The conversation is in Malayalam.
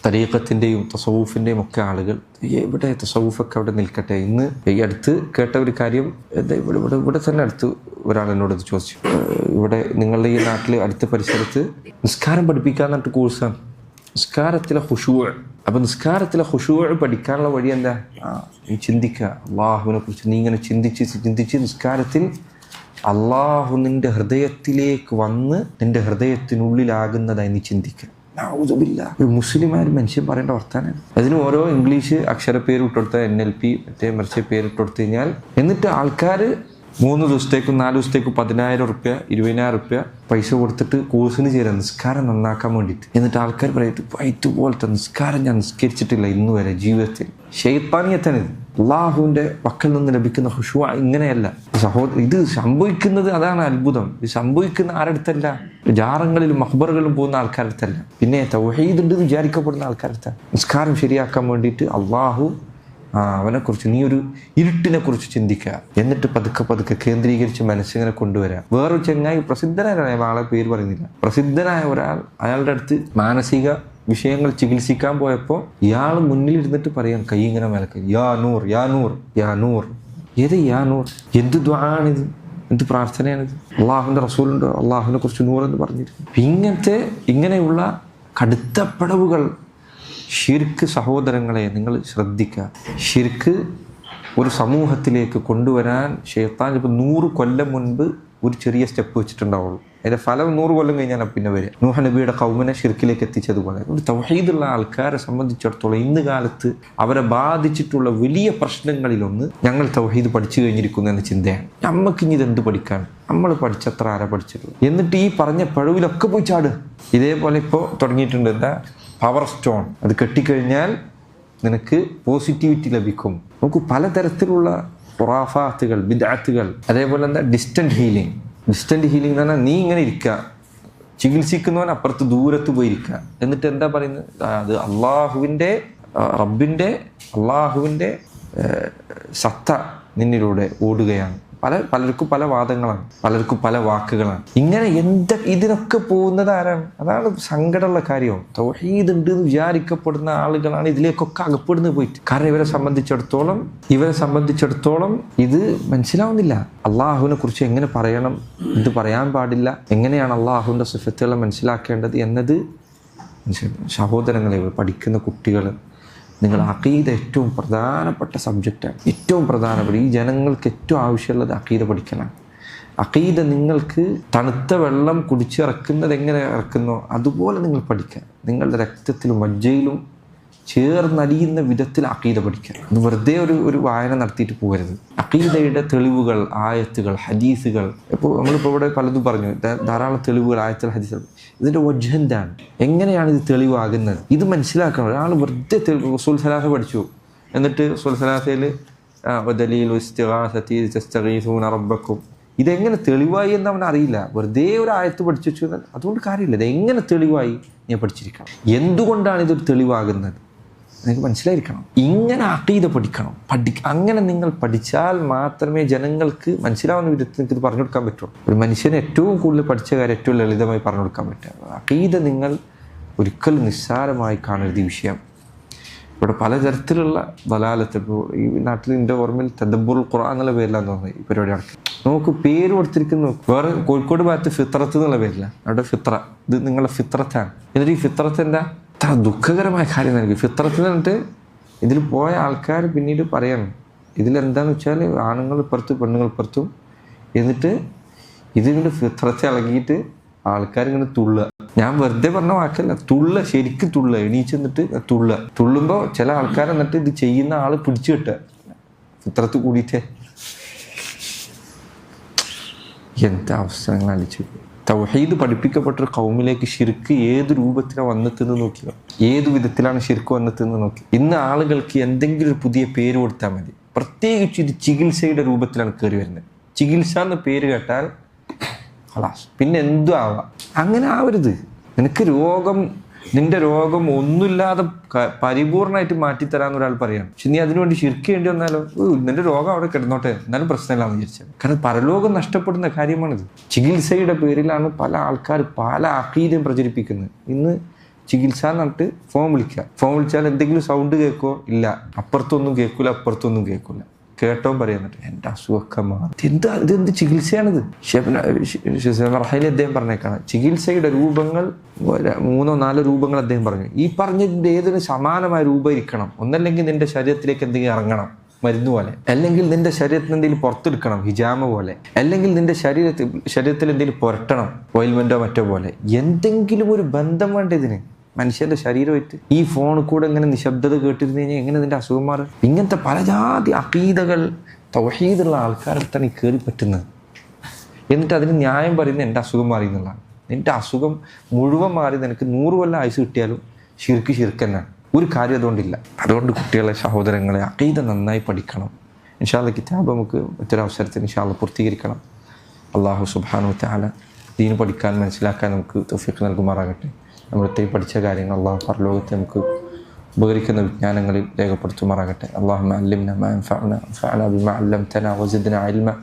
തരീഖത്തിൻ്റെയും തസവൂഫിൻ്റെയും ഒക്കെ ആളുകൾ ഇവിടെ തസവൂഫൊക്കെ അവിടെ നിൽക്കട്ടെ. ഇന്ന് ഈ അടുത്ത് കേട്ട ഒരു കാര്യം, ഇവിടെ തന്നെ അടുത്ത് ഒരാൾ എന്നോട് ചോദിച്ചു, ഇവിടെ നിങ്ങളുടെ ഈ നാട്ടിൽ അടുത്ത പരിസരത്ത് നിസ്കാരം പഠിപ്പിക്കാൻ എന്നിട്ട് കോഴ്സാണ്, നിസ്കാരത്തിലെ ഖുശൂഅ്. അപ്പൊ നിസ്കാരത്തിലെ ഖുശൂഅ് പഠിക്കാനുള്ള വഴി എന്താ? നീ ചിന്തിക്കുക, അള്ളാഹുവിനെ കുറിച്ച് നീ ഇങ്ങനെ ചിന്തിച്ച് നിസ്കാരത്തിൽ അള്ളാഹു നിന്റെ ഹൃദയത്തിലേക്ക് വന്ന് നിന്റെ ഹൃദയത്തിനുള്ളിലാകുന്നതായി നീ ചിന്തിക്കുക. ഒരു മുസ്ലിമായ ഒരു മനുഷ്യൻ പറയേണ്ട വർത്താനാണ്. അതിന് ഓരോ ഇംഗ്ലീഷ് അക്ഷര പേര് ഇട്ടുകൊടുത്താൽ NLP മറ്റേ മറിച്ച് പേര് ഇട്ടുകൊടുത്തു കഴിഞ്ഞാൽ, എന്നിട്ട് ആൾക്കാർ 3 ദിവസത്തേക്കും 4 ദിവസത്തേക്കും 10,000 റുപ്യ 20,000 റുപ്യ പൈസ കൊടുത്തിട്ട് കോഴ്സിന് ചേരാം നിസ്കാരം നന്നാക്കാൻ വേണ്ടിയിട്ട്. എന്നിട്ട് ആൾക്കാർ പറയും ഇതുപോലത്തെ നിസ്കാരം ഞാൻ നിസ്കരിച്ചിട്ടില്ല ഇന്ന് വരെ ജീവിതത്തിൽ. ശൈത്താനിയത്താണിത്. അള്ളാഹുവിന്റെ പക്കൽ നിന്ന് ലഭിക്കുന്ന ഖുശൂഅ ഇങ്ങനെയല്ല സഹോദരൻ. ഇത് സംഭവിക്കുന്നത് അതാണ് അത്ഭുതം. ഇത് സംഭവിക്കുന്ന ആരടുത്തല്ല, ജാറങ്ങളിലും മഖ്ബറുകളിലും പോകുന്ന ആൾക്കാരടുത്തല്ല, പിന്നെ തൗഹീദ് ഉണ്ട് വിചാരിക്കപ്പെടുന്ന ആൾക്കാരടുത്താണ്. നിസ്കാരം ശരിയാക്കാൻ വേണ്ടിയിട്ട് അള്ളാഹു അവനെക്കുറിച്ച് നീ ഒരു ഇരുട്ടിനെ കുറിച്ച് ചിന്തിക്കുക, എന്നിട്ട് പതുക്കെ കേന്ദ്രീകരിച്ച് മനസ്സിങ്ങനെ കൊണ്ടുവരാം. വേറൊരു ചെങ്ങായി, പ്രസിദ്ധനായ ആളെ പേര് പറയുന്നില്ല, പ്രസിദ്ധനായ ഒരാൾ അയാളുടെ അടുത്ത് മാനസിക വിഷയങ്ങൾ ചികിത്സിക്കാൻ പോയപ്പോൾ ഇയാൾ മുന്നിലിരുന്നിട്ട് പറയാൻ കൈ ഇങ്ങനെ മേലക്ക്, യാ നൂർ യാ നൂർ യാ നൂർ. ഏത് യാ നൂർ? എന്ത് ദുആണിത്? എന്ത് പ്രാർത്ഥനയാണിത്? അള്ളാഹുവിന്റെ റസൂലുണ്ട് അള്ളാഹുവിനെ കുറിച്ച് നൂർ എന്ന് പറഞ്ഞിരിക്കും. ഇങ്ങനെയുള്ള കടുത്ത പടവുകൾ ഷിർക്ക് സഹോദരങ്ങളെ നിങ്ങൾ ശ്രദ്ധിക്കുക. ഷിർക്ക് ഒരു സമൂഹത്തിലേക്ക് കൊണ്ടുവരാൻ ശൈത്താൻ ഇപ്പോൾ 100 കൊല്ലം മുൻപ് ഒരു ചെറിയ സ്റ്റെപ്പ് വെച്ചിട്ടുണ്ടാവുള്ളൂ. അതിൻ്റെ ഫലം 100 കൊല്ലം കഴിഞ്ഞാൽ പിന്നെ വരിക. നൂഹ് നബിയുടെ ഖൗമിനെ ഷിർക്കിലേക്ക് എത്തിച്ചതുപോലെ ഒരു തൗഹീദുള്ള ആൾക്കാരെ സംബന്ധിച്ചിടത്തോളം ഇന്ന് കാലത്ത് അവരെ ബാധിച്ചിട്ടുള്ള വലിയ പ്രശ്നങ്ങളിലൊന്ന് ഞങ്ങൾ തൗഹീദ് പഠിച്ചു കഴിഞ്ഞിരിക്കുന്നു എന്ന ചിന്തയാണ്. നമുക്ക് ഇനി ഇതെന്ത് പഠിക്കാൻ? നമ്മൾ പഠിച്ചത്ര ആരാ പഠിച്ചിട്ടുള്ളൂ? എന്നിട്ട് ഈ പറഞ്ഞ പഴുവിലൊക്കെ പോയി ചാടുക. ഇതേപോലെ ഇപ്പോൾ തുടങ്ങിയിട്ടുണ്ട് എന്താ, പവർ സ്റ്റോൺ. അത് കെട്ടിക്കഴിഞ്ഞാൽ നിനക്ക് പോസിറ്റിവിറ്റി ലഭിക്കും. നമുക്ക് പലതരത്തിലുള്ള ഖുറാഫാത്തുകൾ, ബിദ്അത്തുകൾ. അതേപോലെ എന്താ ഡിസ്റ്റന്റ് ഹീലിംഗ്. ഡിസ്റ്റന്റ് ഹീലിംഗ് എന്ന് പറഞ്ഞാൽ നീ ഇങ്ങനെ ഇരിക്കുക, ചികിത്സിക്കുന്നവൻ അപ്പുറത്ത് ദൂരത്ത് പോയിരിക്കുക. എന്നിട്ട് എന്താ പറയുന്നത്? അത് അള്ളാഹുവിൻ്റെ സത്ത നിന്നിലൂടെ ഓടുകയാണ്. പലർക്കും പല വാദങ്ങളാണ്, പലർക്കും പല വാക്കുകളാണ്. ഇങ്ങനെ ഇതിനൊക്കെ പോകുന്നത് ആരാണ്? അതാണ് സങ്കടമുള്ള കാര്യം. തൗഹീദ് ഉണ്ട് എന്ന് വിചാരിക്കപ്പെടുന്ന ആളുകളാണ് ഇതിലേക്കൊക്കെ അകപ്പെടുന്നത് പോയിട്ട്. കാരണം ഇവരെ സംബന്ധിച്ചിടത്തോളം ഇത് മനസ്സിലാവുന്നില്ല. അള്ളാഹുവിനെ കുറിച്ച് എങ്ങനെ പറയണം, ഇത് പറയാൻ പാടില്ല, എങ്ങനെയാണ് അള്ളാഹുവിൻ്റെ സിഫത്തുകളെ മനസ്സിലാക്കേണ്ടത് എന്നത് സഹോദരങ്ങളെ, പഠിക്കുന്ന കുട്ടികൾ, നിങ്ങൾ അഖീദ ഏറ്റവും പ്രധാനപ്പെട്ട സബ്ജക്റ്റാണ്. ഏറ്റവും പ്രധാനപ്പെട്ട ഈ ജനങ്ങൾക്ക് ഏറ്റവും ആവശ്യമുള്ളത് അഖീദ പഠിക്കലാണ്. അഖീദ നിങ്ങൾക്ക് തണുത്ത വെള്ളം കുടിച്ചിറക്കുന്നത് എങ്ങനെ ഇറക്കുന്നോ അതുപോലെ നിങ്ങൾ പഠിക്കുക. നിങ്ങളുടെ രക്തത്തിലും മജ്ജയിലും ചേർന്നലിയുന്ന വിധത്തിൽ അഖീദ പഠിക്കുക. അത് വെറുതെ ഒരു വായന നടത്തിയിട്ട് പോകരുത്. അഖീദയുടെ തെളിവുകൾ, ആയത്തുകൾ, ഹദീസുകൾ. നമ്മളിപ്പോൾ ഇവിടെ പലതും പറഞ്ഞു, ധാരാളം തെളിവുകൾ, ആയത്തുകൾ, ഹദീസുകൾ. ഇതിൻ്റെ വജ്ഹ് എന്താണ്? എങ്ങനെയാണ് ഇത് തെളിവാകുന്നത്? ഇത് മനസ്സിലാക്കണം. ഒരാൾ വെറുതെ റസൂൽ സലാസ പഠിച്ചു, എന്നിട്ട് റസൂൽ സലാസയിൽ ദലീലു ഇസ്തിഗാസതി തസ്തഗീസൂന റബ്ബക്കും, ഇതെങ്ങനെ തെളിവായി എന്ന് അവൻ അറിയില്ല. വെറുതെ ഒരു ആയത്ത് പഠിച്ചു വെച്ചു, അതുകൊണ്ട് കാര്യമില്ല. ഇത് എങ്ങനെ തെളിവായി ഞാൻ പഠിച്ചിരിക്കണം. എന്തുകൊണ്ടാണ് ഇതൊരു തെളിവാകുന്നത് നിങ്ങൾക്ക് മനസ്സിലായിരിക്കണം. ഇങ്ങനെ അഖീദ പഠിക്കണം. അങ്ങനെ നിങ്ങൾ പഠിച്ചാൽ മാത്രമേ ജനങ്ങൾക്ക് മനസ്സിലാവുന്ന വിധത്തിൽ നിങ്ങൾക്ക് ഇത് പറഞ്ഞു കൊടുക്കാൻ പറ്റുള്ളൂ. ഒരു മനുഷ്യന് ഏറ്റവും കൂടുതൽ പഠിച്ച കാര്യം ഏറ്റവും ലളിതമായി പറഞ്ഞു കൊടുക്കാൻ പറ്റുക. അഖീദ നിങ്ങൾ ഒരിക്കലും നിസ്സാരമായി കാണരുത് ഈ വിഷയം. ഇവിടെ പലതരത്തിലുള്ള ദലാലത്ത്. ഇപ്പോൾ ഈ നാട്ടിൽ എൻ്റെ ഓർമ്മയിൽ തദബ്ബുറുൽ ഖുർആൻ എന്നുള്ള പേരിലാണ് തോന്നുന്നത് ഈ പരിപാടി നടക്കുന്നത്. നമുക്ക് പേര് കൊടുത്തിരിക്കുന്നു വേറെ. കോഴിക്കോട് ഭാഗത്ത് ഫിത്രത്ത് എന്നുള്ള പേരില്ല, അവിടെ ഫിത്ര. ഇത് നിങ്ങളുടെ ഫിത്രത്താണ്. എന്നിട്ട് ഈ ഫിത്രത്ത് എന്താ അത്ര ദുഃഖകരമായ കാര്യം നൽകി. ഫിത്രത്തിൽ നിന്നിട്ട് ഇതിൽ പോയ ആൾക്കാർ പിന്നീട് പറയണം ഇതിലെന്താണെന്ന് വെച്ചാൽ ആണുങ്ങൾ ഇപ്പുറത്തും പെണ്ണുങ്ങൾ ഇപ്പുറത്തും. എന്നിട്ട് ഇതിങ്ങനെ ഫിത്രത്തെ ഇളകിയിട്ട് ആൾക്കാരിങ്ങനെ തുള്ളുക. ഞാൻ വെറുതെ പറഞ്ഞ വാക്കല്ല, ശരിക്കും എണീച്ച് നിന്നിട്ട് തുള്ളുമ്പോൾ ചില ആൾക്കാർ എന്നിട്ട് ഇത് ചെയ്യുന്ന ആള് പിടിച്ചു കിട്ടുക ഫിത്രത്ത് കൂടിയിട്ടേ. എന്താ അവസരങ്ങൾ അടിച്ചു. തൗഹീദ് പഠിപ്പിക്കപ്പെട്ടൊരു ഖൗമിലേക്ക് ഷിർക്ക് ഏത് രൂപത്തിലാണ് വന്നെത്തുന്നത് നോക്കിയോ, ഏത് വിധത്തിലാണ് ഷിർക്ക് വന്നെത്തുന്നത് നോക്കി. ഇന്ന് ആളുകൾക്ക് എന്തെങ്കിലും ഒരു പുതിയ പേര് കൊടുത്താൽ മതി. പ്രത്യേകിച്ച് ഇത് ചികിത്സയുടെ രൂപത്തിലാണ് കയറി വരുന്നത്. ചികിത്സ എന്ന പേര് കേട്ടാൽ ഖലാസ്, പിന്നെ എന്തും ആവാം. അങ്ങനെ ആവരുത്. നിന്റെ രോഗം ഒന്നുമില്ലാതെ പരിപൂർണമായിട്ട് മാറ്റിത്തരാന്ന് ഒരാൾ പറയാണ്. പക്ഷെ നീ അതിനുവേണ്ടി ഷിർക്ക് ചെയ്യേണ്ടി വന്നാലോ, നിന്റെ രോഗം അവിടെ കിടന്നോട്ടെ, എന്നാലും പ്രശ്നമില്ലാന്ന് വിചാരിച്ചത്. കാരണം പരലോകം നഷ്ടപ്പെടുന്ന കാര്യമാണിത്. ചികിത്സയുടെ പേരിലാണ് പല ആൾക്കാർ പല അഖീദയും പ്രചരിപ്പിക്കുന്നത്. ഇന്ന് ചികിത്സ എന്ന് പറഞ്ഞിട്ട് ഫോൺ വിളിച്ചാൽ എന്തെങ്കിലും സൗണ്ട് കേൾക്കോ? ഇല്ല. അപ്പുറത്തൊന്നും കേൾക്കൂല. കേട്ടോ പറയാന്നിട്ട് എൻ്റെ അസുഖമൊക്കെ മാറി. ഇതെന്ത് ചികിത്സയാണിത്? റഹീൽ അദ്ദേഹം പറഞ്ഞേക്കാണ്, ചികിത്സയുടെ രൂപങ്ങൾ 3-4 രൂപങ്ങൾ അദ്ദേഹം പറഞ്ഞു. ഈ പറഞ്ഞതിൻ്റെ ഏതിന് സമാനമായ രൂപം ഇരിക്കണം. ഒന്നല്ലെങ്കിൽ നിന്റെ ശരീരത്തിലേക്ക് എന്തെങ്കിലും ഇറങ്ങണം മരുന്ന് പോലെ, അല്ലെങ്കിൽ നിന്റെ ശരീരത്തിന് എന്തെങ്കിലും പുറത്തെടുക്കണം ഹിജാമ പോലെ, അല്ലെങ്കിൽ നിന്റെ ശരീരത്തിൽ എന്തെങ്കിലും പുരട്ടണം ഓയിൽമെന്റോ മറ്റോ പോലെ. എന്തെങ്കിലും ഒരു ബന്ധം വേണ്ട ഇതിന് മനുഷ്യന്റെ ശരീരമായിട്ട്. ഈ ഫോണിൽ കൂടെ ഇങ്ങനെ നിശബ്ദത കേട്ടിരുന്നു കഴിഞ്ഞാൽ എങ്ങനെ നിന്റെ അസുഖം മാറും? ഇങ്ങനത്തെ പല ജാതി അഖീദകൾ തൗഹീദുള്ള ആൾക്കാരെടുത്താണ് ഈ കയറി പറ്റുന്നത്. എന്നിട്ട് അതിന് ന്യായം പറയുന്നത് എൻ്റെ അസുഖം മാറി എന്നുള്ളതാണ്. നിന്റെ അസുഖം മുഴുവൻ മാറി നിനക്ക് 100 കൊല്ലം ആയുസ് കിട്ടിയാലും ശിർക്ക് ഒരു കാര്യം അതുകൊണ്ടില്ല. അതുകൊണ്ട് കുട്ടികളെ, സഹോദരങ്ങളെ, അഖീദ നന്നായി പഠിക്കണം. ഇൻഷാ അല്ലാഹ് കിതാബ് നമുക്ക് മറ്റൊരവസരത്തിൽ ഇൻഷാ അല്ലാഹ് പൂർത്തീകരിക്കണം. അല്ലാഹു സുബ്ഹാനഹു വ തആല ദീൻ പഠിക്കാൻ മനസ്സിലാക്കാൻ നമുക്ക് തൗഫീഖ് നൽകുമാറാകട്ടെ. നമ്മുടെ പഠിച്ച കാര്യങ്ങൾ അല്ലാഹു പരലോകത്തെ നമുക്ക് ഉപകരിക്കുന്ന വിജ്ഞാനങ്ങളിൽ രേഖപ്പെടുത്തുമാറാകട്ടെ. അല്ലാഹുമ്മ അല്ലിംനാ മാ യൻഫഉനാ വൻഫഅനാ ബിമാ അല്ലംതനാ വസിദ്നാ ഇൽമാ